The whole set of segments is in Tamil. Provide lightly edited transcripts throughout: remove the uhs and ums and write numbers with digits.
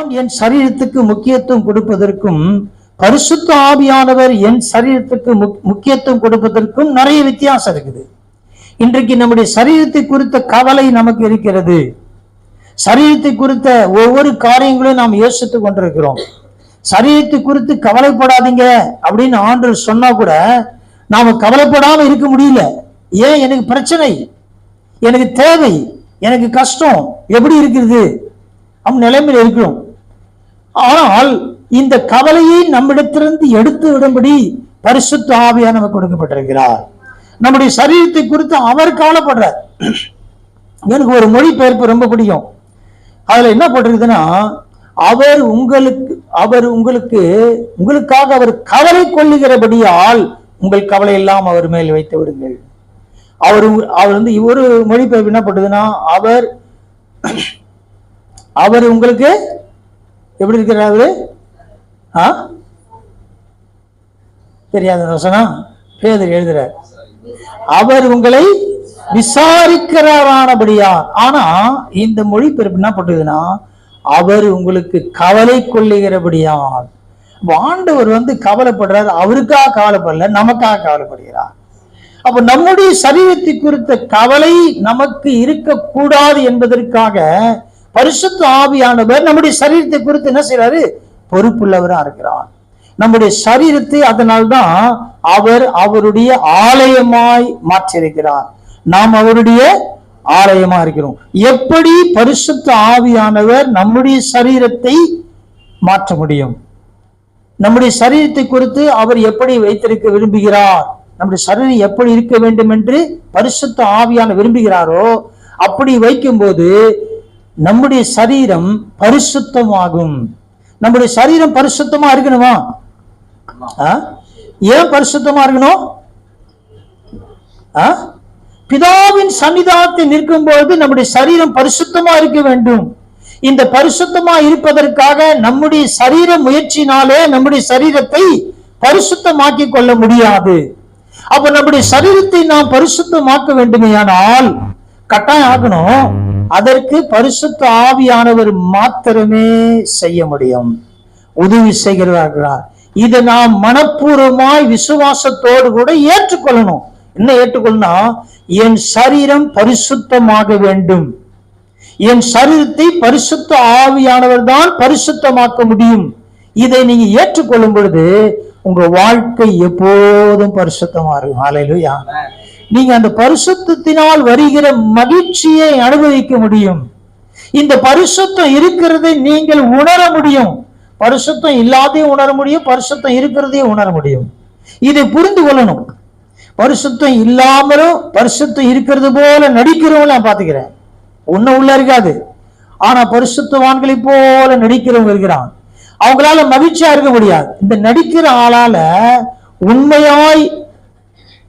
நான் என் சரீரத்துக்கு முக்கியத்துவம் கொடுப்பதற்கும் பரிசுத்த ஆவியானவர் என் சரீரத்துக்கு முக்கியத்துவம் கொடுப்பதற்கும் நிறைய வித்தியாசம் இருக்குது. இன்றைக்கு நம்முடைய சரீரத்தை குறித்த கவலை நமக்கு இருக்கிறது. சரீரத்தை குறித்த ஒவ்வொரு காரியங்களையும் நாம் யோசித்துக் கொண்டிருக்கிறோம். சரீரத்தை குறித்து கவலைப்படாதீங்க அப்படின்னு ஆண்டவர் சொன்னா கூட நாம கவலைப்படாம இருக்க முடியல. ஏன்? எனக்கு பிரச்சனை, எனக்கு தேவை, எனக்கு கஷ்டம், எப்படி இருக்கிறது நிலைமையில் இருக்கிறோம். ஆனால் இந்த கவலையை நம்மிடத்திலிருந்து எடுத்து விடும்படி பரிசுத்த ஆவியானவர் நமக்கு கொடுக்கப்பட்டிருக்கிறார். நம்முடைய சரீரத்தை குறித்து அவர் கவலைப்படுறார். எனக்கு ஒரு மொழிபெயர்ப்பு ரொம்ப பிடிக்கும். அதுல என்ன போட்டிருக்குதுன்னா, உங்களுக்காக அவர் கவலை கொள்ளுகிறபடியால் உங்கள் கவலை எல்லாம் அவர் மேல் வைத்து விடுங்கள். அவர் ஒரு மொழிபெயர்ப்பு என்ன போட்டதுன்னா, அவர் உங்களுக்கு எப்படி இருக்கிறாரு தெரியாத பேதர் எழுதுறார், அவர் உங்களை விசாரிக்கிறாரானபடியா. ஆனா இந்த மொழிபெயர்ப்பு என்ன போட்டதுன்னா, அவர் உங்களுக்கு கவலை கொள்ளுகிறபடியால். ஆண்டவர் கவலைப்படுறார், அவருக்காக கவலைப்படல, நமக்காக கவலைப்படுகிறார். அப்ப நம்முடைய சரீரத்தை குறித்த கவலை நமக்கு இருக்கக்கூடாது என்பதற்காக பரிசுத்த ஆவியானவர் நம்முடைய சரீரத்தை குறித்து என்ன செய்யறாரு? பொறுப்புள்ளவரா இருக்கிறார். நம்முடைய சரீரத்தை அதனால்தான் அவர் அவருடைய ஆலயமாய் மாற்றியிருக்கிறார். நாம் அவருடைய ஆலயமா இருக்கிறோம். எப்படி பரிசுத்த ஆவியானவர் நம்முடைய சரீரத்தை மாற்ற முடியும்? நம்முடைய சரீரத்தை குறித்து அவர் எப்படி வைத்திருக்க விரும்புகிறார், நம்முடைய சரீரம் எப்படி இருக்க வேண்டும் என்று பரிசுத்த ஆவியானவர் விரும்புகிறாரோ அப்படி வைக்கும்போது நம்முடைய சரீரம் பரிசுத்தமாகும். நம்முடைய சரீரம் பரிசுத்தமா இருக்கணுமா? ஏன் பரிசுத்தமா இருக்கணும்? பிதாவின் சன்னிதானத்தில் நிற்கும் போது நம்முடைய சரீரம் பரிசுத்தமா இருக்க வேண்டும். இந்த பரிசுத்தமா இருப்பதற்காக நம்முடைய சரீர முயற்சினாலே நம்முடைய சரீரத்தை பரிசுத்தமாக்கி கொள்ள முடியாது. அப்ப நம்முடைய சரீரத்தை நாம் பரிசுத்தமாக்க வேண்டுமேயானால் கட்டாயம் ஆகணும். அதற்கு பரிசுத்த ஆவியானவர் மாத்திரமே செய்ய முடியும், உதவி செய்கிறார். இதை நாம் மனப்பூர்வமாய் விசுவாசத்தோடு கூட ஏற்றுக்கொள்ளணும். என்ன ஏற்றுக்கொள்ளணும்? என் சரீரம் பரிசுத்தமாக வேண்டும், என் சரீரத்தை பரிசுத்த ஆவியானவர் தான் பரிசுத்தமாக்க முடியும். இதை நீங்க ஏற்றுக்கொள்ளும் பொழுது உங்க வாழ்க்கை எப்போதும் பரிசுத்தமா இருக்கும். ஹல்லேலூயா. நீங்க அந்த பரிசுத்தத்தினால் வருகிற மகிழ்ச்சியை அனுபவிக்க முடியும். இந்த பரிசுத்தம் இருக்கிறதை நீங்கள் உணர முடியும். பரிசுத்தம் இல்லாதையும் உணர முடியும், பரிசுத்தம் இருக்கிறதையும் உணர முடியும். இதை புரிந்து கொள்ளணும். பரிசுத்தம் இல்லாமலும் பரிசுத்தம் இருக்கிறது போல நடிக்கிறவங்க நான் பாத்துக்கிறேன். ஒன்னும் உள்ள இருக்காது, ஆனா பரிசுத்தவான்களை போல நடிக்கிறவங்க இருக்கிறான். அவங்களால மகிழ்ச்சியா இருக்க முடியாது. இந்த நடிக்கிற ஆளால உண்மையாய்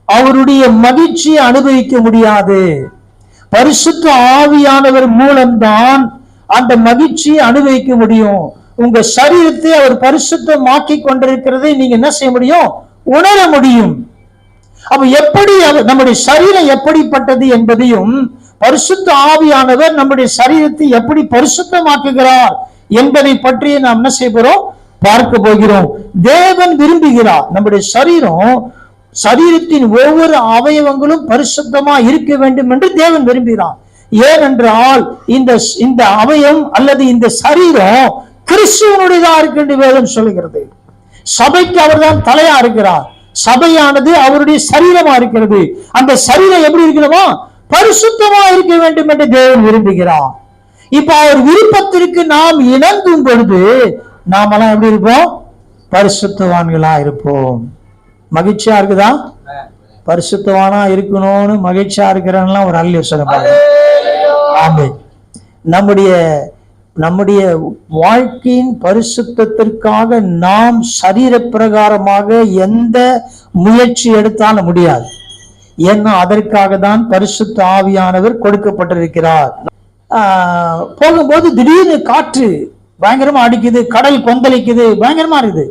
அவருடைய மகிழ்ச்சியை அனுபவிக்க முடியாது. பரிசுத்த ஆவியானவர் மூலம்தான் அந்த மகிழ்ச்சியை அனுபவிக்க முடியும். உங்க சரீரத்தை அவர் பரிசுத்தமாக்கி கொண்டிருக்கிறதை நீங்க என்ன செய்ய முடியும்? உணர முடியும். அப்ப எப்படி நம்முடைய சரீரம் எப்படிப்பட்டது என்பதையும் பரிசுத்த ஆவியானவர் நம்முடைய சரீரத்தை எப்படி பரிசுத்தமாக்குகிறார் என்பதை பற்றி நாம் என்ன செய்ய போறோம்? பார்க்க போகிறோம். தேவன் விரும்புகிறார் நம்முடைய சரீரத்தின் ஒவ்வொரு அவயவங்களும் பரிசுத்தமா இருக்க வேண்டும் என்று தேவன் விரும்புகிறார். ஏனென்றால் இந்த அவயம் அல்லது இந்த சரீரம் கிறிஸ்துவனுடையதா இருக்கு என்று வேதம் சொல்லுகிறது. சபைக்கு அவர்தான் தலையா இருக்கிறார். சபையானது அவருடைய சரீரமா இருக்கிறது. அந்த சரீரம் எப்படி இருக்கணுமா? பரிசுத்தமா இருக்க வேண்டும் என்று தேவன் விரும்புகிறார். இப்ப அவர் விருப்பத்திற்கு நாம் இணங்கும் பொழுது நாமெல்லாம் எப்படி இருப்போம்? பரிசுத்தவான்களா இருப்போம். மகிழ்ச்சியா இருக்குதா? பரிசுத்தவானா இருக்கணும்னு மகிழ்ச்சியா இருக்கிறலாம் ஒரு அல்ல சொல்லுவாங்க. ஆமே. நம்முடைய வாழ்க்கையின் பரிசுத்தத்திற்காக நாம் சரீர பிரகாரமாக எந்த முயற்சி எடுத்தாலும் முடியாது. ஏன்னா அதற்காக தான் பரிசுத்த ஆவியானவர் கொடுக்கப்பட்டிருக்கிறார். போகும்போது திடீர்னு காற்று பயங்கரமா அடிக்குது, கடல் கொந்தளிக்குது, பயங்கரமா இருக்குது.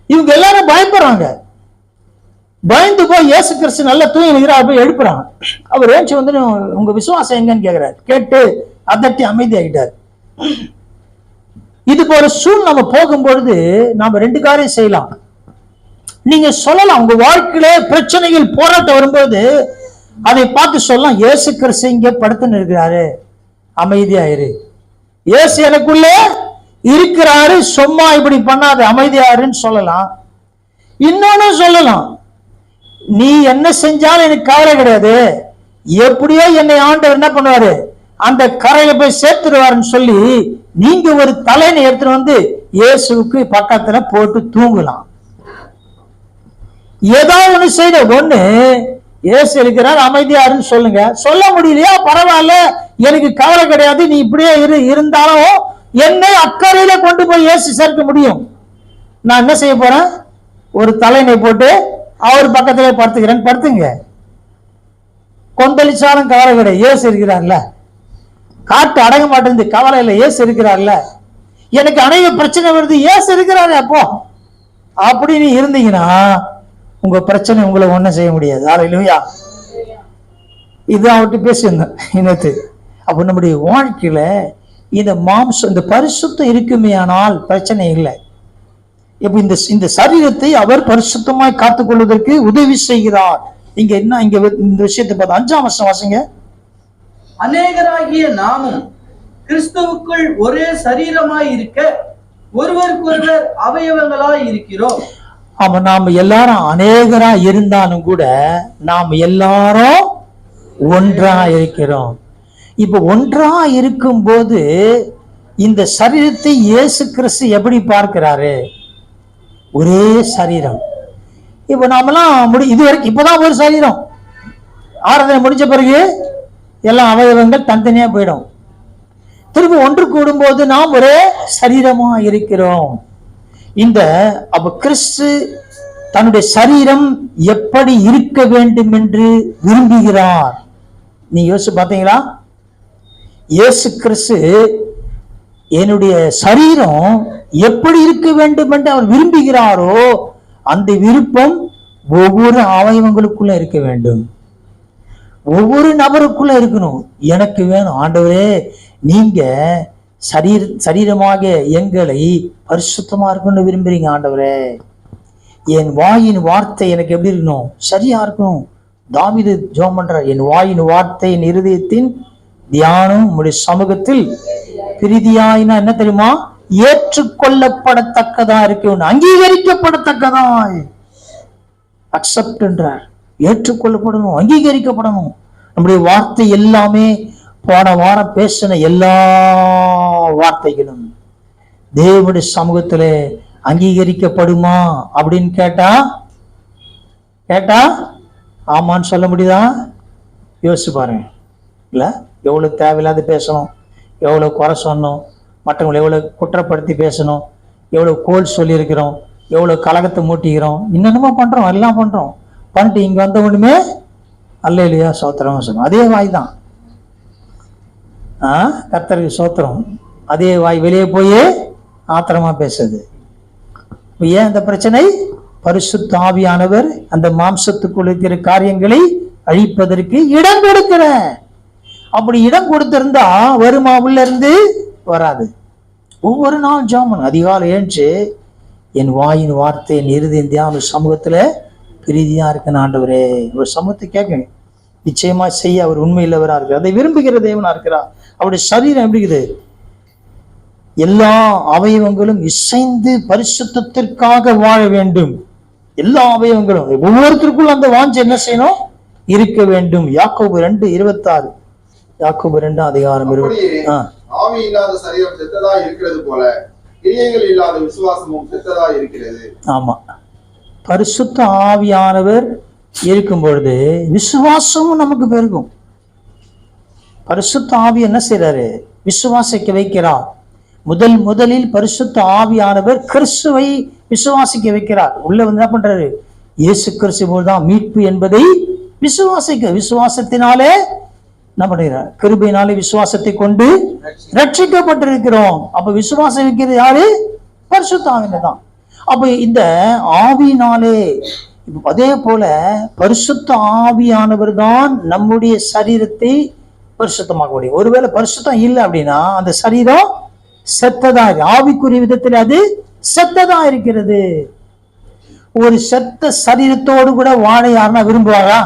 இவங்க எல்லாரும் பயப்படுறாங்க. பயந்து போய் இயேசு கிறிஸ்து நல்லா தூங்கினார், போய் எழுப்புறாங்க. அவர் ஏஞ்சி உங்க விசுவாசம் எங்கன்னு கேட்கிறார். கேட்டு அதட்டி அமைதி ஆகிட்டார். இது இது போல சூழ் நம்ம போகும்பொழுது நாம ரெண்டு காரியம் செய்யலாம். நீங்க சொல்லலாம், உங்க வாழ்க்கையில பிரச்சனைகள் போராட்டம் வரும்போது அதை பார்த்து சொல்லலாம், இயேசு கிறிஸ்து இங்க படுத்துன்னு இருக்கிறாரு, அமைதியாயிரு. இயேசு எனக்குள்ள இருக்கிறாரு, சும்மா இப்படி பண்ணாது, அமைதியாருன்னு சொல்லலாம். இன்னொன்னு சொல்லலாம், நீ என்ன செஞ்சாலும் எனக்கு கவலை கிடையாது, எப்படியோ என்னை ஆண்டவர் என்ன பண்ணுவாரு, அந்த கரையில போய் சேர்த்துருவாருன்னு சொல்லி நீங்க ஒரு தலையை எடுத்துட்டு வந்து இயேசுவுக்கு பக்கத்துல போட்டு தூங்கலாம். ஏதாவது ஒண்ணு செய்த ஒண்ணு, இயேசு இருக்கிறார் அமைதியாருன்னு சொல்லுங்க. சொல்ல முடியலையா, பரவாயில்ல, எனக்கு கவலை கிடையாது, நீ இப்படியே இருந்தாலும் என்னை அக்கறையில கொண்டு போய் இயேசு சேர்க்க முடியும். நான் என்ன செய்ய போறேன், ஒரு தலையினை போட்டு அவர் பக்கத்திலே படுத்துக்கிறேன், படுத்துங்க. கொந்தளிச்சாலும் கவலை கிடையாது, இயேசு இருக்கிறார்ல. காட்டு அடங்க மாட்டேங்குது, கவலை இல்லை, இயேசு இருக்கிறார்ல. எனக்கு அநேக பிரச்சனை வருது, இயேசு இருக்கிறாரு. அப்போ அப்படின்னு இருந்தீங்கன்னா உங்க பிரச்சனை உங்களை ஒன்றும் செய்ய முடியாது. ஹல்லேலூயா. இதுதான் அவர்கிட்ட பேசியிருந்தேன் இன்னத்து. அப்போ நம்முடைய வாழ்க்கையில இந்த மாம்சம், இந்த பரிசுத்தம் இருக்குமே ஆனால் பிரச்சனை இல்லை. இப்ப இந்த சரீரத்தை அவர் பரிசுத்தமாய் காத்துக்கொள்வதற்கு உதவி செய்கிறார். இங்க என்ன, இங்க இந்த விஷயத்தை பார்த்து 5ஆம் வசனம் வாசிங்க. அநேகராகிய நாமும் கிறிஸ்துவுக்குள் ஒரே சரீரமாய் இருக்க ஒருவருக்கொருவர் அவயவங்களாய் இருக்கிறோம். ஆமா, நாம எல்லாரும் அநேகரா இருந்தாலும் கூட நாம் எல்லாரும் ஒன்றா இருக்கிறோம். இப்ப ஒன்றா இருக்கும் போது இந்த சரீரத்தை இயேசு கிறிஸ்து எப்படி பார்க்கிறாரு, ஒரே சரீரம். இப்ப நாமெல்லாம் இதுவரைக்கும் இப்பதான் ஒரு சரீரம், ஆராதனை முடிஞ்ச பிறகு எல்லாம் அவயவங்கள் தனித்தனியா போயிடும். திரும்ப ஒன்று கூடும்போது நாம் ஒரே சரீரமா இருக்கிறோம். இந்த அப்ப கிறிஸ்து தன்னுடைய சரீரம் எப்படி இருக்க வேண்டும் என்று விரும்புகிறார். நீ யோசிச்சு பார்த்தீங்களா? இயேசு கிறிஸ்து என்னுடைய சரீரம் எப்படி இருக்க வேண்டும் என்று அவர் விரும்புகிறாரோ அந்த விருப்பம் ஒவ்வொரு அவயவங்களுக்குள்ள இருக்க வேண்டும், ஒவ்வொரு நபருக்குள்ள இருக்கணும். எனக்கு வேணும் ஆண்டவரே, நீங்க சரீரமாக எங்களை பரிசுத்தமா இருக்கணும்னு விரும்புறீங்க ஆண்டவரே. என் வாயின் வார்த்தை எனக்கு எப்படி இருக்கணும், சரியா இருக்கணும். தாவீது ஜெபம் பண்றார், என் வாயின் வார்த்தை என் இருதயத்தின் தியானம் உம்முடைய சமூகத்தில் பிரீதியாயினா என்ன தெரியுமா, ஏற்றுக்கொள்ளப்படத்தக்கதா இருக்கணும், அங்கீகரிக்கப்படத்தக்கதா. அக்செப்ட் என்றார், ஏற்றுக்கொள்ளப்படணும், அங்கீகரிக்கப்படணும். நம்முடைய வார்த்தை எல்லாமே போன வாரம் பேசின எல்லா வார்த்தைகளும் தேவனுடைய சமூகத்துல அங்கீகரிக்கப்படுமா அப்படின்னு கேட்டா ஆமான்னு சொல்ல முடியுதா? யோசிச்சு பாருங்க. இல்ல, எவ்வளவு தேவையில்லாத பேசணும், எவ்வளவு குறை சொன்னோம், மற்றவங்களை எவ்வளவு குற்றப்படுத்தி பேசணும், எவ்வளவு கோல் சொல்லியிருக்கிறோம், எவ்வளவு கலகத்தை மூட்டிக்கிறோம், இன்னொன்னுமா பண்றோம், எல்லாம் பண்றோம். பண்ணிட்டு இங்க வந்த ஒண்ணுமே அல்ல இல்லையா, சோத்திரம் சொல்லணும். அதே வாய் தான் கர்த்தருக்கு சோத்திரம், அதே வாய் வெளியே போய் ஆத்திரமா பேசுது. ஏன் அந்த பிரச்சனை? பரிசுத்த ஆவியானவர் அந்த மாம்சத்துக்குள் இருக்கிற காரியங்களை அழிப்பதற்கு இடம் கொடுக்கிற. அப்படி இடம் கொடுத்திருந்தா வருமா, உள்ள இருந்து வராது. ஒவ்வொரு நாள் ஜெபம், அதிகாலை ஏஞ்சு என் வாயின் வார்த்தை என் இருதயம் தியானம் சமூகத்துல பிரீதியா இருக்கணும் ஆண்டவரே. ஒரு சமூகத்தை கேட்க நிச்சயமா செய்ய அவர் உண்மையில்லவரா இருக்கிறார், அதை விரும்புகிற தேவனா இருக்கிறார். அவருடைய சரீரம் எப்படி இருக்குது, எல்லா அவயவங்களும் இசைந்து பரிசுத்தத்திற்காக வாழ வேண்டும். எல்லா அவயவங்களும் ஒவ்வொருத்தருக்குள்ள அந்த வாஞ்சை என்ன செய்யணும், இருக்க வேண்டும். யாக்கோபு 2:26, யாக்கோபு 2:20. ஆவி இல்லாத சரீரம் செத்ததா இருக்கிறது போல கிரியைகள் இல்லாத விசுவாசமும் செத்ததா இருக்கிறது. ஆமா, பரிசுத்த ஆவியானவர் இருக்கும் பொழுது விசுவாசமும் நமக்கு பெருகும். பரிசுத்த ஆவி என்ன செய்யறாரு, விசுவாசிக்க வைக்கிறார். முதலில் பரிசுத்த ஆவியானவர் கிறிஸ்துவை விசுவாசிக்க வைக்கிறார். உள்ள வந்து என்ன பண்றாரு, இயேசு கிறிஸ்து தான் மீட்பு என்பதை விசுவாசத்தினாலே என்ன பண்ணுகிறார், கிருபையினாலே விசுவாசத்தை கொண்டு ரட்சிக்கப்பட்டிருக்கிறோம். அப்ப விசுவாசம் வைக்கிறது யாரு, பரிசுத்த ஆவியினர் தான். அப்ப இந்த ஆவியினாலே அதே போல பரிசுத்த ஆவியானவர் தான் நம்முடைய சரீரத்தை பரிசுத்தமாக்க முடியும். ஒருவேளை பரிசுத்தம் இல்லை அப்படின்னா அந்த சரீரம் செத்ததா ஆவிக்குரிய விதத்தில் அது செத்ததா இருக்கிறது. ஒரு செத்த சரீரத்தோடு கூட வாழ யாருன்னா விரும்புவாரா?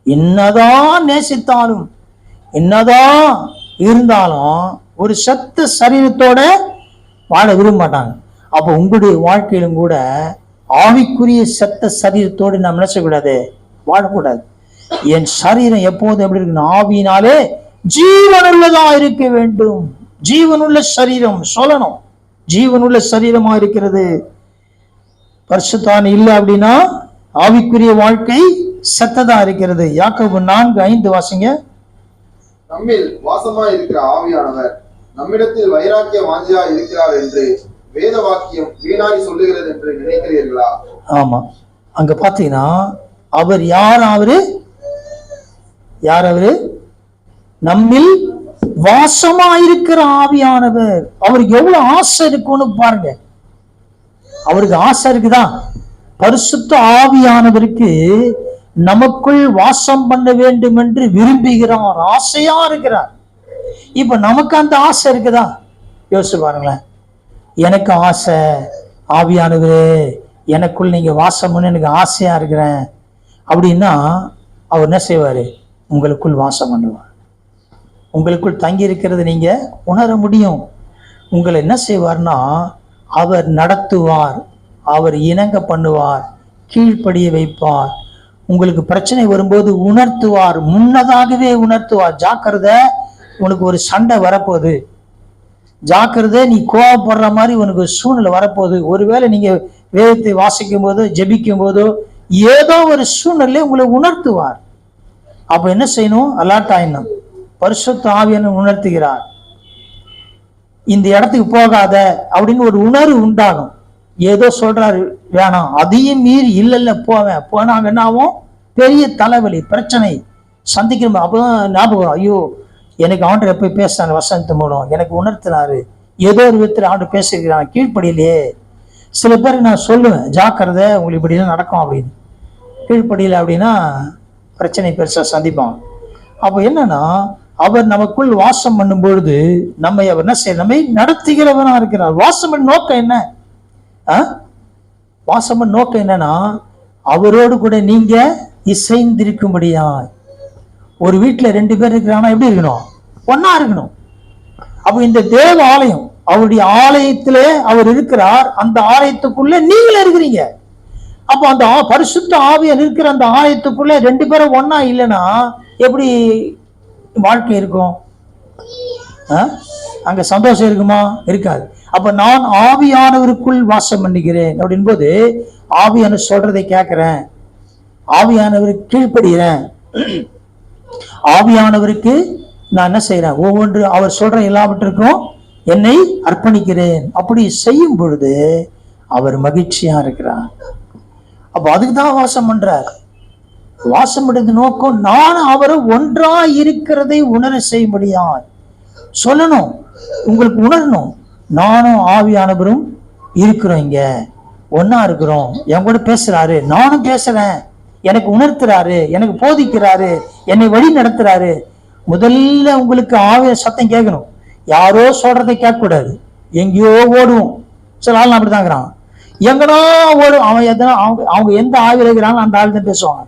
என்னதான் நேசித்தாலும் என்னதான் இருந்தாலும் ஒரு செத்த சரீரத்தோட வாழ விரும்ப மாட்டாங்க. அப்போ உங்களுடைய வாழ்க்கையிலும் கூட ஆவிக்குரிய செத்த சரீரத்தோடு நாம் நினைச்சக்கூடாது, வாழக்கூடாது. என் சரீரம் எப்போதும் எப்படி இருக்கணும்? ஆவியினாலே ஜீவனுள்ளதா இருக்க வேண்டும். ஜீவனுள்ள சரீரம் சொல்லணும், ஜீவனுள்ள சரீரமா இருக்கிறது. பரிசுத்தவான் இல்லை அப்படின்னா ஆவிக்குரிய வாழ்க்கை செத்ததா இருக்கிறது. யாக்கோபு 4:5 வாசிங்க. நம்மில் வாசமாய் இருக்கிற ஆவியானவர் நம்மிடத்தில் வைராக்கிய வாஞ்சியா இருக்கிறார் என்று வேத வாக்கியம் வீணாய் சொல்லுகிறது என்று நினைக்கிறீர்களா? ஆமா, அங்க பாத்தீங்கன்னா அவர் யார்? அவரு நம்மில் வாசமாயிருக்கிற ஆவியானவர். அவருக்கு எவ்வளவு ஆசை இருக்குன்னு பாருங்க. அவருக்கு ஆசை இருக்குதா? பரிசுத்த ஆவியானவருக்கு நமக்குள் வாசம் பண்ண வேண்டும் என்று விரும்புகிறார், ஆசையா இருக்கிறார். இப்ப நமக்கு அந்த ஆசை இருக்குதா? யோசிச்சு பாருங்களேன். எனக்கு ஆசை, ஆவியானவரே எனக்குள் நீங்க வாசம் பண்ண எனக்கு ஆசையா இருக்கிறேன் அப்படின்னா அவர் என்ன செய்வாரு? உங்களுக்குள் வாசம் பண்ணுவார். உங்களுக்குள் தங்கி இருக்கிறது நீங்க உணர முடியும். உங்களை என்ன செய்வார்னா அவர் நடத்துவார், அவர் இணங்க பண்ணுவார், கீழ்ப்படிய வைப்பார். உங்களுக்கு பிரச்சனை வரும்போது உணர்த்துவார், முன்னதாகவே உணர்த்துவார். ஜாக்கிரதை, உனக்கு ஒரு சண்டை வரப்போகுது, ஜாக்கிரதை, நீ கோவப்படுற மாதிரி உனக்கு சூழ்நிலை வரப்போகுது. ஒருவேளை நீங்க வேதத்தை வாசிக்கும் போதோ ஜெபிக்கும் போதோ ஏதோ ஒரு சூழ்நிலை உங்களை உணர்த்துவார். அப்ப என்ன செய்யணும்? அலர்ட் ஆயிடணும். பரிசுத்த ஆவியானவர் உணர்த்துகிறார், இந்த இடத்துக்கு போகாத அப்படின்னு ஒரு உணர்வு உண்டாகும். ஏதோ சொல்றாரு வேணாம், அதையும் மீறி இல்ல போவேன், போனாங்க என்ன ஆகும்? பெரிய தலைவலி, பிரச்சனை சந்திக்கணும். அப்பதான் ஞாபகம், ஐயோ எனக்கு ஆண்டர் எப்ப பேசுறாரு வசனத்து மூலம், எனக்கு உணர்த்தினாரு, ஏதோ ஒரு விதத்தில் ஆண்டர் பேசிக்கிறான், கீழ்ப்படியிலே. சில பேர் நான் சொல்லுவேன், ஜாக்கிரதை உங்களுக்கு இப்படிலாம் நடக்கும் அப்படின்னு. கீழ்ப்படியில அப்படின்னா பிரச்சனை பெருசா சந்திப்பான். அப்போ என்னன்னா அவர் நமக்குள் வாசம் பண்ணும் பொழுது நம்மை அவர் என்ன செய்ய, நம்மை நடத்துகிறவனா இருக்கிறார். வாசம் பண்ண நோக்கம் என்ன? வாசம் பண்ண நோக்கம் என்னன்னா அவரோடு கூட நீங்க இசைந்திருக்கும்படியா. ஒரு வீட்டுல 2 பேர் இருக்கிறாங்கன்னா எப்படி இருக்கணும்? ஒன்னா இருக்கணும். அப்ப இந்த தேவ ஆலயம், அவருடைய ஆலயத்திலே அவர் இருக்கிறார், அந்த ஆலயத்துக்குள்ள நீங்களே இருக்கிறீங்க. அப்போ அந்த பரிசுத்த ஆவியார் இருக்கிற அந்த ஆலயத்துக்குள்ள 2 பேரும் ஒன்னா இல்லைன்னா எப்படி வாழ்க்கை இருக்கும்? அங்க சந்தோஷம் இருக்குமா? இருக்காது. அப்ப நான் ஆவியானவருக்குள் வாசம் பண்ணுகிறேன் அப்படின் போது ஆவியானவர் சொல்றதை கேட்கிறேன், ஆவியானவருக்கு கீழ்ப்படுகிறேன், ஆவியானவருக்கு நான் என்ன செய்யறேன்? ஒவ்வொன்று அவர் சொல்ற எல்லாவற்றுக்கும் என்னை அர்ப்பணிக்கிறேன். அப்படி செய்யும் பொழுது அவர் மகிழ்ச்சியா இருக்கிறார். அப்ப அதுக்கு தான் வாசம் பண்றார். வாசம் பண்றது நோக்கம் நானும் அவரும் ஒன்றா இருக்கிறதை உணர செய்யும்படியா சொல்லணும். உங்களுக்கு உணரணும், நானும் ஆவியானவரும் இருக்கிறோம், இங்க ஒன்னா இருக்கிறோம், என் கூட பேசுறாரு, நானும் பேசுறேன், எனக்கு உணர்த்துறாரு, எனக்கு போதிக்கிறாரு, என்னை வழி நடத்துறாரு. முதல்ல உங்களுக்கு ஆவிய சத்தம் கேட்கணும். யாரோ சொல்றதை கேட்க கூடாது. எங்கேயோ ஓடுவோம். சில ஆள் அப்படித்தாங்கிறான், எங்கடா ஓடும். அவன் எதனா அவங்க எந்த ஆவியில் இருக்கிறாங்க அந்த ஆள் தான் பேசுவாங்க.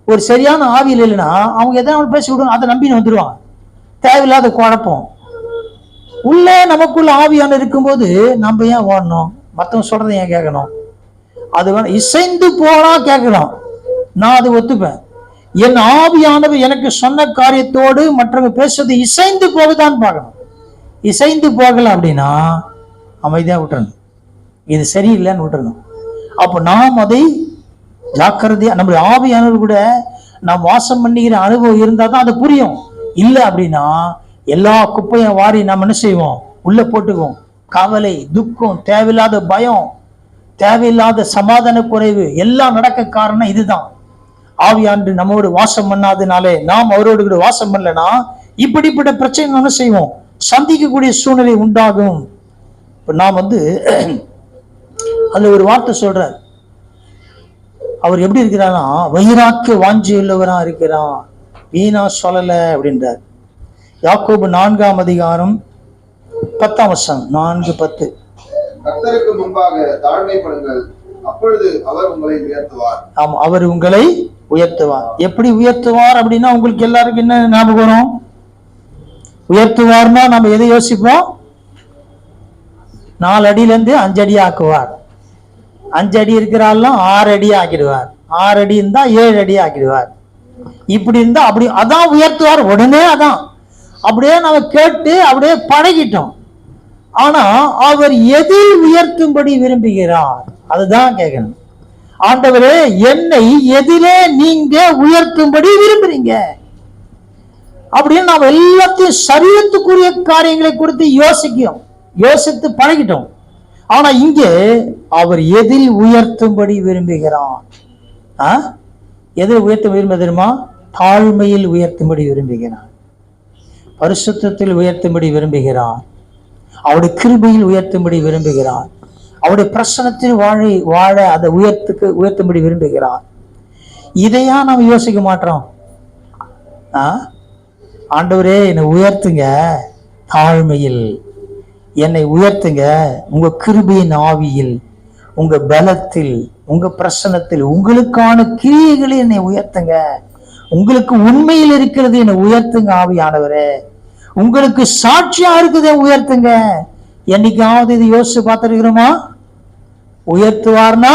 ஒரு சரியான ஆவியில் இல்லைன்னா அவங்க எதனா பேசி விடுவாங்க, அதை நம்பின்னு வந்துடுவாங்க. தேவையில்லாத குழப்பம். உள்ளே நமக்குள்ள ஆவியான இருக்கும்போது நம்ம ஏன் ஓடணும்? மற்றவங்க சொல்றதை ஏன் கேட்கணும்? அது வேணும், இசைந்து போனா கேட்கலாம், நான் அதை ஒத்துப்பேன். என் ஆவியானவர் எனக்கு சொன்ன காரியத்தோடு மற்றவங்க பேசுறது இசைந்து போகதான் பார்க்கணும். இசைந்து போகல அப்படின்னா அமைதியா விட்டுறணும், இது சரியில்லைன்னு விட்டுறணும். அப்போ நாம் அதை ஜாக்கிரதையா, நம்முடைய ஆவியானவர் கூட நாம் வாசம் பண்ணிக்கிற அனுபவம் இருந்தா தான் அது புரியும். இல்லை அப்படின்னா எல்லா குப்பையும் வாரி நாம் என்ன செய்வோம்? உள்ள போட்டுக்குவோம். கவலை, துக்கம், தேவையில்லாத பயம், தேவையில்லாத சமாதான குறைவு எல்லாம் நடக்க காரணம் இதுதான். ஆவியானவர் நம்மோடு வாசம் பண்ணாதனாலே, நாம் அவரோடு கூட வாசம் பண்ணலன்னா இப்படிப்பட்ட பிரச்சனை என்ன செய்வோம்? சந்திக்கக்கூடிய சூழ்நிலை உண்டாகும். இப்ப நான் அதுல ஒரு வார்த்தை சொல்றார், அவர் எப்படி இருக்கிறார்னா வைராக்கிய வாஞ்சி உள்ளவரா இருக்கிறார், வீணா சொல்லல அப்படின்றார். யாக்கோபு 4-ம் அதிகாரம் 10ஆம் வசனம் 4:10. கர்த்தருக்கு முன்பாக தாழ்மைப்படுங்கள், அப்பொழுது அவர் உங்களை உயர்த்துவார். ஆமா, அவர் உங்களை உயர்த்துவார். எப்படி உயர்த்துவார் அப்படின்னா உங்களுக்கு எல்லாருக்கும் என்ன ஞாபகம் வரும்? உயர்த்துவார்னா நம்ம எதை யோசிப்போம்? 4 அடியில இருந்து 5 அடி ஆக்குவார். 5 அடி இருக்கிறாள்லாம் 6 அடி ஆக்கிடுவார். 6 அடி இருந்தா 7 அடி ஆக்கிடுவார். இப்படி இருந்தா அப்படி, அதான் உயர்த்துவார். உடனே அதான் அப்படியே நம்ம கேட்டு அப்படியே பழகிட்டோம். ஆனா அவர் எதில் உயர்த்தும்படி விரும்புகிறார், அதுதான் கேட்கணும். ஆண்டவரே, என்னை எதிலே நீங்க உயர்த்தும்படி விரும்புறீங்க அப்படின்னு நாம் எல்லாத்தையும் சரீரத்துக்குரிய காரியங்களை குறித்து யோசித்து பழகிட்டோம். ஆனா இங்கே அவர் எதில் உயர்த்தும்படி விரும்புகிறார். எதில் உயர்த்த விரும்ப தெரியுமா? தாழ்மையில் உயர்த்தும்படி விரும்புகிறார், பரிசுத்தத்தில் உயர்த்தும்படி விரும்புகிறார், அவருடைய கிருபையில் உயர்த்தும்படி விரும்புகிறார், அவருடைய பிரசனத்தில் வாழ அதை உயர்த்தும்படி விரும்புகிறார். இதையா நாம் யோசிக்க மாட்டோம்? ஆண்டவரே, என்னை உயர்த்துங்க தாழ்மையில், என்னை உயர்த்துங்க உங்க கிருபையின் ஆவியில், உங்க பலத்தில், உங்க பிரசனத்தில், உங்களுக்கான கிரியைகளை என்னை உயர்த்துங்க, உங்களுக்கு உண்மையில் இருக்கிறது என்னை உயர்த்துங்க ஆவியானவரே, உங்களுக்கு சாட்சியா இருக்குதே உயர்த்துங்க. என்னைக்காவது இது யோசிச்சு பார்த்துருக்கிறோமா? உயர்த்துவார்னா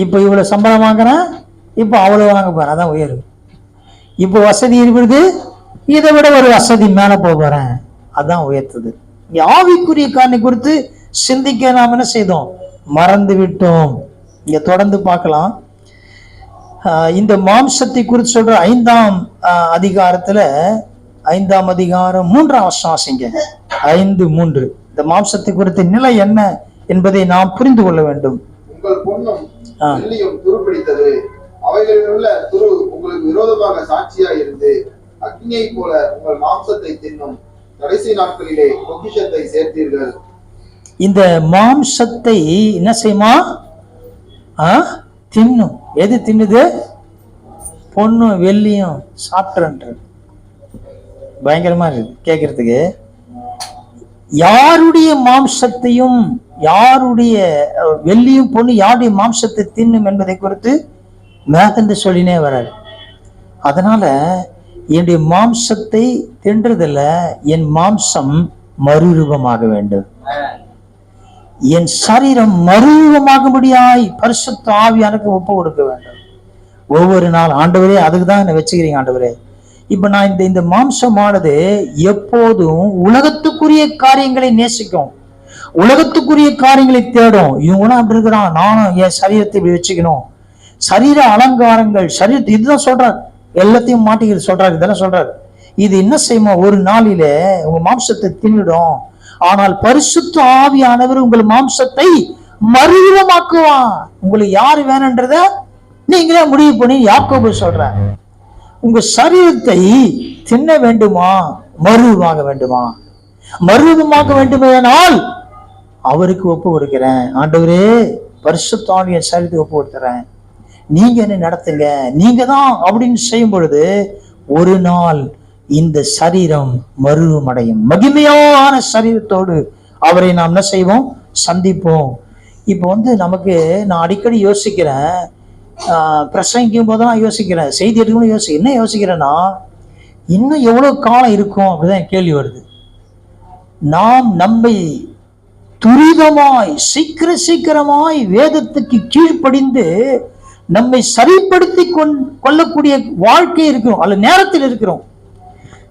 இப்ப இவ்வளவு சம்பளம் வாங்குறேன், இப்ப அவ்வளவு வாங்க போறேன், அதான் உயர்வு. இப்ப வசதி இருக்குது, இதை விட ஒரு வசதி மேல போறேன், அதான் உயர்த்துது. ஆவிக்குரிய காரணி குறித்து சிந்திக்க நாம் என்ன செய்தோம்? மறந்து விட்டோம். இங்க தொடர்ந்து பார்க்கலாம். இந்த மாம்சத்தை குறித்து சொல்ற 5ஆம் அதிகாரத்துல 5ஆம் அதிகாரம் 3ஆம் வசனம் 5:3. இந்த மாம்சத்தை குறித்த நிலை என்ன என்பதை நாம் புரிந்து கொள்ள வேண்டும். உங்கள் பொன்னும் வெள்ளியும் துருப்பிடித்தது, அவைகளில் உள்ள துரு உங்களுக்கு விரோதமாக சாட்சியா இருந்து அக்னியை போல உங்கள் மாம்சத்தை தின்னும். கடைசி நாட்களிலே பொக்கிஷத்தை சேர்த்தீர்கள். இந்த மாம்சத்தை என்ன செய்யுமா? தின்னும். எது தின்னுது? பொன்னும் வெள்ளியும் சாப்பிட்றன்ற. பயங்கரமா இருக்கு கேட்கறதுக்கு. யாருடைய மாம்சத்தையும், யாருடைய வெள்ளியும் பொண்ணு யாருடைய மாம்சத்தை தின்னும் என்பதை குறித்து மேகந்து சொல்லினே வராரு. அதனால என்னுடைய மாம்சத்தை தின்றதில்ல, என் மாம்சம் மறுரூபமாக வேண்டும், என் சரீரம் மறுரூபமாகும்படியாய் பரிசுத்த ஆவியானுக்கு ஒப்பு கொடுக்க வேண்டும் ஒவ்வொரு நாள். ஆண்டவரே, அதுக்கு தான் என்ன வச்சுக்கிறீங்க ஆண்டவரே. இப்ப நான் இந்த மாம்சமானது எப்போதும் உலகத்துக்குரிய காரியங்களை நேசிக்கும், உலகத்துக்குரிய காரியங்களை தேடும். இவங்களும் அப்படி இருக்கிறான், நானும் என் சரீரத்தை இப்படி வச்சுக்கணும், சரீர அலங்காரங்கள், சரீரத்தை இதுதான் சொல்றாரு, எல்லாத்தையும் மாட்டிக்கிட்டு சொல்றாரு, இதெல்லாம் சொல்றாரு. இது என்ன செய்யுமா? ஒரு நாளிலே உங்க மாம்சத்தை தின்னுடும். ஆனால் பரிசுத்த ஆவியானவர் உங்கள் மாம்சத்தை மறுரூபமாக்குவான். உங்களுக்கு யாரு வேணும்ன்றத நீங்களே முடிவு பண்ணி யாக்கோபு சொல்ற. உங்க சரீரத்தை தின்ன வேண்டுமா? மறுரூபமாக வேண்டுமா? மறுரூபமாக வேண்டுமானால் அவருக்கு ஒப்பு கொடுக்கிறேன். ஆண்டவரே, பரிசுத்த ஆவியை என் சரீரத்துக்கு ஒப்பு கொடுத்துறேன், நீங்க என்ன நடத்துங்க, நீங்க தான் அப்படின்னு செய்யும் பொழுது ஒரு நாள் இந்த சரீரம் மறுரூபமடையும். மகிமையான சரீரத்தோடு அவரை நாம் என்ன செய்வோம்? சந்திப்போம். இப்போ நமக்கு நான் அடிக்கடி யோசிக்கிறேன், பிரசங்கிக்கும் போதெல்லாம் யோசிக்கிறேன், செய்தி எடுக்கணும் என்ன யோசிக்கிறேன்னா, இன்னும் எவ்வளவு காலம் இருக்கும் அப்படிதான் கேள்வி வருது. நாம் நம்மை துரிதமாய் சீக்கிரமாய் வேதத்துக்கு கீழ்ப்படிந்து நம்மை சரிப்படுத்தி கொள்ளக்கூடிய வாழ்க்கை இருக்கிறோம், அல்ல நேரத்தில் இருக்கிறோம்.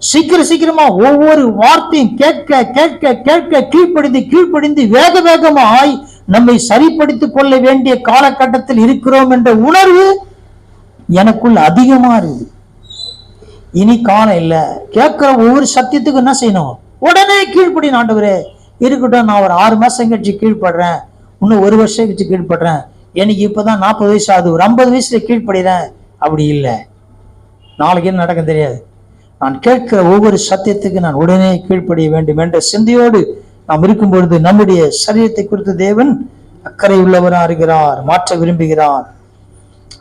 சீக்கிரமா ஒவ்வொரு வார்த்தையும் கேட்க கேட்க கேட்க கீழ்ப்படிந்து வேகமாய் நம்மை சரிப்படுத்திக் கொள்ள வேண்டிய காலகட்டத்தில் இருக்கிறோம் என்ற உணர்வு எனக்குள் அதிகமா இருக்குது. இனி காலம் இல்ல, கேட்கிற ஒவ்வொரு சத்தியத்துக்கும் என்ன செய்யணும்? உடனே கீழ்ப்படின. ஆண்டவரே இருக்கட்டும், நான் ஒரு 6 மாசம் கழிச்சு கீழ்படுறேன், இன்னும் 1 வருஷம் கழிச்சு கீழ்படுறேன், எனக்கு இப்பதான் 40 வயசு ஆகுது, ஒரு 50 வயசுல கீழ்படுறேன். அப்படி இல்லை, நாளைக்கு என்ன நடக்கும் தெரியாது. நான் கேட்கிற ஒவ்வொரு சத்தியத்துக்கு நான் உடனே கீழ்ப்படிய வேண்டும் என்ற சிந்தையோடு நாம் இருக்கும் பொழுது நம்முடைய சரீரத்தை குறித்து தேவன் அக்கறை உள்ளவரா இருக்கிறார், மாற்ற விரும்புகிறார்.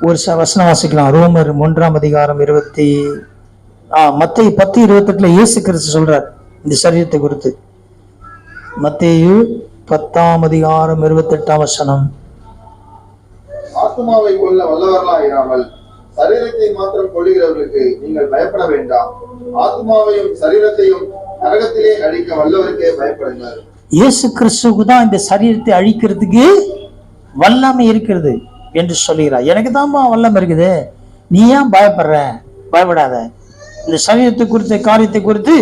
ஒரு வசனம் வாசிக்கலாம். ரோமர் 1ஆம் அதிகாரம் மத்தேயு 10:28 இயேசு கிறிஸ்து சொல்றார், இந்த சரீரத்தை குறித்து. மத்தேயு 10:28. ஆத்துமாவை கொல்ல வல்லவர்களாயிராமல் சரீரத்தை மாத்திரம் கொள்ளுகிறவர்களுக்கு நீங்கள் பயப்பட வேண்டாம். ஆத்துமாவையும் சரீரத்தையும் நரகத்திலே அழிக்க வல்லவருக்கே பயப்படுங்கள். இயேசு கிறிஸ்துவுக்கு தான் இந்த சரீரத்தை அழிக்கிறதுக்கு வல்லமை இருக்கிறது என்று சொல்லுகிறார். எனக்கு தான்ப்பா வல்லமை இருக்குது, நீ ஏன் பயப்படுற? பயப்படாத. இந்த சரீரத்தை குறித்த காரியத்தை குறித்து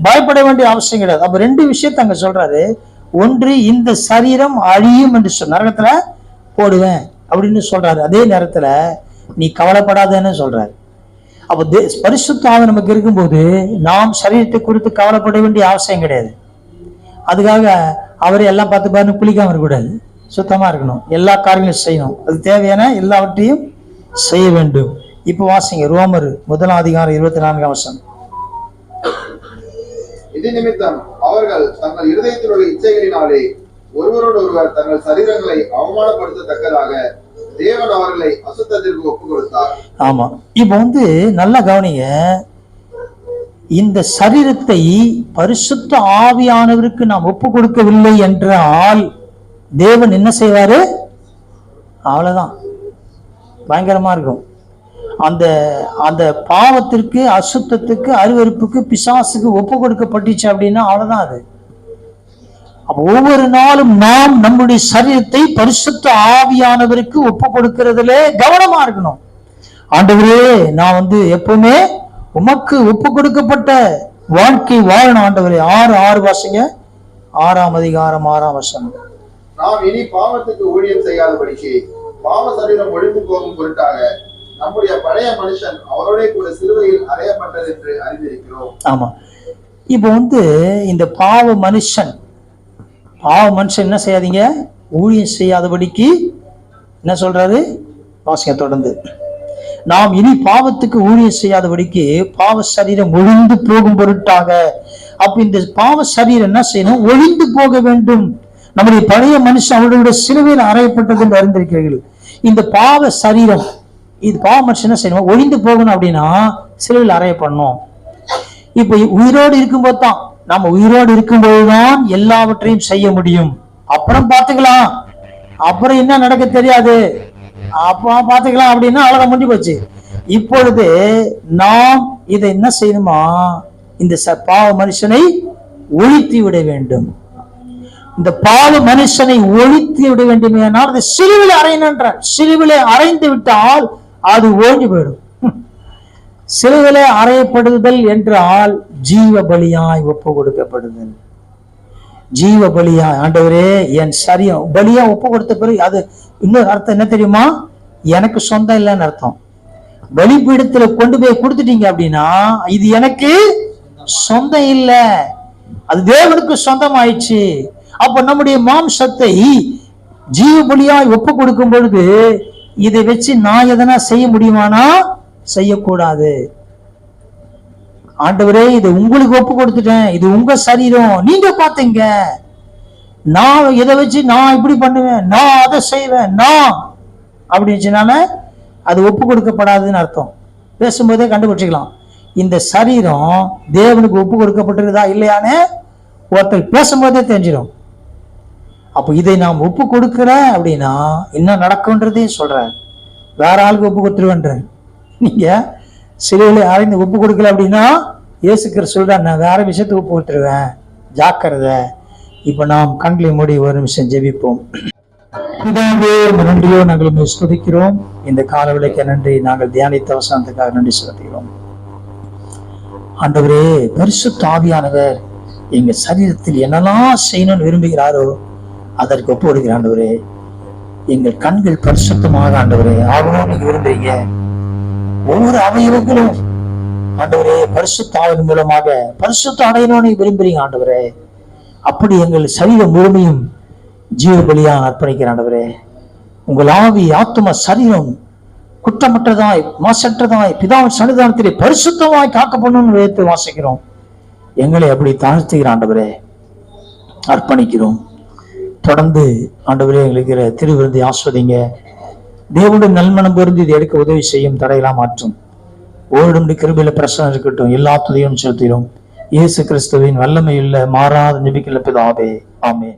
பயப்பட வேண்டிய அவசியம் கிடையாது. அப்ப ரெண்டு விஷயத்தை அங்க சொல்றாரு. ஒன்று, இந்த சரீரம் அழியும் என்று நரகத்துல போடுவேன் அப்படின்னு சொல்றாரு. அதே நேரத்துல நீ கவலைப்படாதன்னு சொல்றாரு. அப்ப பரிசுத்த ஆவி நமக்கு இருக்கும்போது நாம் சரீரத்தை குறித்து கவலைப்பட வேண்டிய அவசியம் கிடையாது. அதுக்காக அவரை எல்லாம் பார்த்து பாருன்னு குளிக்காம இருக்கக்கூடாது, சுத்தமா இருக்கணும், எல்லா காரியங்களும் செய்யணும், அது தேவையான எல்லாவற்றையும் செய்ய வேண்டும். இப்ப வாசிங்க ரோமர் 1:24. இது நிமித்தம் அவர்கள் தங்கள் இருதயத்தில் உள்ள இச்சைகளினாலே ஒருவரோடு ஒருவர் தங்கள் சரீரங்களை அவமானப்படுத்தத்தக்கதாக தேவன் அவர்களை அசுத்தத்திற்கு ஒப்பு கொடுத்தார். ஆமா, இப்ப நல்லா கவனிங்க. இந்த சரீரத்தை பரிசுத்த ஆவியானவருக்கு நாம் ஒப்பு கொடுக்கவில்லை என்றால் தேவன் என்ன செய்வாரு? அவ்வளவுதான், பயங்கரமா இருக்கும். அந்த அந்த பாவத்திற்கு, அசுத்தத்துக்கு, அருவருப்புக்கு, பிசாசுக்கு ஒப்பு கொடுக்கப்பட்டுச்சு அப்படின்னா அவ்வளவுதான் அது. அப்ப ஒவ்வொரு நாளும் நாம் நம்முடைய சரீரத்தை பரிசுத்த ஆவியானவருக்கு ஒப்பு கொடுக்கிறதுல கவனமா இருக்கணும். ஆண்டவரே, நான் எப்பவுமே உமக்கு ஒப்பு கொடுக்கப்பட்ட வாழ்க்கை வாழணும் ஆண்டவரே. 6 வாசிங்க, 6:6. நாம் இனி பாவத்துக்கு ஊழியம் செய்யாதபடிக்கு பாவ சரீரம் ஒழிந்து போகும் பொருட்டாக நம்முடைய பழைய மனுஷன் அவரோட கூட சிலுவையில் அறையப்பட்டது என்று அறிந்திருக்கிறோம். ஆமா, இப்ப இந்த பாவ மனுஷன் என்ன செய்யாதீங்க? ஊழியம் செய்யாதபடிக்கு என்ன சொல்றாரு? வாசிங்க தொடர்ந்து. நாம் இனி பாவத்துக்கு ஊழியம் செய்யாதபடிக்கு பாவ சரீரம் ஒழிந்து போகும் பொருட்டாக. அப்ப இந்த பாவ சரீரம் என்ன செய்யணும்? ஒழிந்து போக வேண்டும். நம்முடைய பழைய மனுஷன் அவர்களுடைய சிலுவையில் அறையப்பட்டது என்று அறிந்திருக்கிறீர்கள். இந்த பாவ சரீரம், இது பாவ மனுஷன் என்ன செய்யணும்? ஒழிந்து போகணும் அப்படின்னா சிலுவையில் அறையப்படணும். இப்ப உயிரோடு இருக்கும்போது தான், நம்ம உயிரோடு இருக்கும்போதுதான் எல்லாவற்றையும் செய்ய முடியும். அப்புறம் பார்த்துக்கலாம், அப்புறம் என்ன நடக்க தெரியாது, அப்ப பார்த்துக்கலாம் அப்படின்னா அவ்வளவுதான், முடிஞ்சு போச்சு. இப்பொழுது நாம் இதை என்ன செய்யணுமா? இந்த பாவ மனுஷனை ஒழித்து விட வேண்டும். இந்த பாவ மனுஷனை ஒழித்து விட வேண்டும். அதை சிலுவிலே அறையணுன்ற, சிலுவிலே அறைந்து விட்டால் அது ஓடி போயிடும். சிலுவிலே அறையப்படுதல் என்றால் ஜீவ பலியாய் ஒப்பு கொடுக்கப்படுதல். ஜீவ பலியாய், ஆண்டவரே என் சரீரம் பலியா ஒப்பு கொடுத்த பிறகு அது இன்னொரு அர்த்தம் என்ன தெரியுமா? எனக்கு சொந்தம் இல்லைன்னு அர்த்தம். பலிபீடத்துல கொண்டு போய் கொடுத்துட்டீங்க அப்படின்னா இது எனக்கு சொந்தம் இல்லை, அது தேவனுக்கு சொந்தம் ஆயிடுச்சு. அப்ப நம்முடைய மாம்சத்தை ஜீவ பலியாய் ஒப்பு கொடுக்கும் பொழுது இதை வச்சு நான் எதனா செய்ய முடியுமானா செய்யக்கூடாது. ஆண்டவரே, இது உங்களுக்கு ஒப்பு கொடுத்துட்டேன், இது உங்க சரீரம், நீங்க பாத்தீங்க, நான் இதை வச்சு நான் இப்படி பண்ணுவேன், நான் அதை செய்வேன், நான் அப்படின்னு அது ஒப்பு கொடுக்கப்படாதுன்னு அர்த்தம். பேசும்போதே கண்டுபிடிச்சிக்கலாம். இந்த சரீரம் தேவனுக்கு ஒப்பு கொடுக்கப்பட்டிருக்குதா இல்லையான்னு ஒருத்தர் பேசும்போதே தெரிஞ்சிடும். அப்போ இதை நாம் ஒப்பு கொடுக்கிற அப்படின்னா என்ன நடக்கும்ன்றதையும் சொல்றேன். வேற ஆளுக்கு ஒப்பு கொடுத்துருவேன்ற. நீங்க சிலுவையில யாரையும் ஒப்பு கொடுக்கல அப்படின்னா இயேசு கிறிஸ்து சொல்றார், நான் வேற விஷயத்துக்கு ஒப்பு கொடுத்துருவேன், ஜாக்கிரதை. இப்ப நாம் கண்களை மூடி ஒரு நிமிஷம் ஜெபிப்போம். பிதாவே, நன்றியோ நாங்கள் ஸ்துதிக்கிறோம். இந்த காலவேளைக்கு நன்றி. நாங்கள் தியானித்த வசனத்துக்காக நன்றி செலுத்துகிறோம். ஆண்டவரே, பரிசுத்த ஆவியானவர் எங்க சரீரத்தில் என்னெல்லாம் செய்யணும்னு விரும்புகிறாரோ அதற்கு ஒப்பு கொடுக்கிற ஆண்டவரே. எங்கள் கண்கள் பரிசுத்தமாக ஆண்டவரே ஆகணும் நீங்க விரும்புறீங்க. ஒவ்வொரு அவயவங்களும் ஆண்டவரே பரிசுத்த ஆவியின் மூலமாக பரிசுத்த அடையணும்னு நீங்க விரும்புறீங்க ஆண்டவரே. அப்படி எங்கள் சரீரம் முழுமையும் ஜீவ பலியா அர்ப்பணிக்கிற ஆண்டவரே. உங்கள் ஆவி, ஆத்ம, சரீரம் குற்றமற்றதாய் மாசற்றதாய் பிதாவின் சன்னிதானத்திலே பரிசுத்தமாய் காக்கப்படணும்னு வைத்து வாசிக்கிறோம். எங்களை அப்படி தாழ்த்துகிற ஆண்டவரே அர்ப்பணிக்கிறோம். தொடர்ந்து ஆண்டவரே எங்களுக்கு திருவிருந்தை ஆஸ்வதிங்க. தேவனுடைய நல்மனம் பொருந்து இதை எடுக்க உதவி செய்யும், தடையெல்லாம் மாற்றும். ஓரிடம் கிருபையில பிரசனம் இருக்கட்டும். எல்லா துதியும் செலுத்துகிறோம் இயேசு கிறிஸ்துவின் வல்லமையுள்ள மாறாத ஜெபிக்கிற பிதாவே, ஆமென்.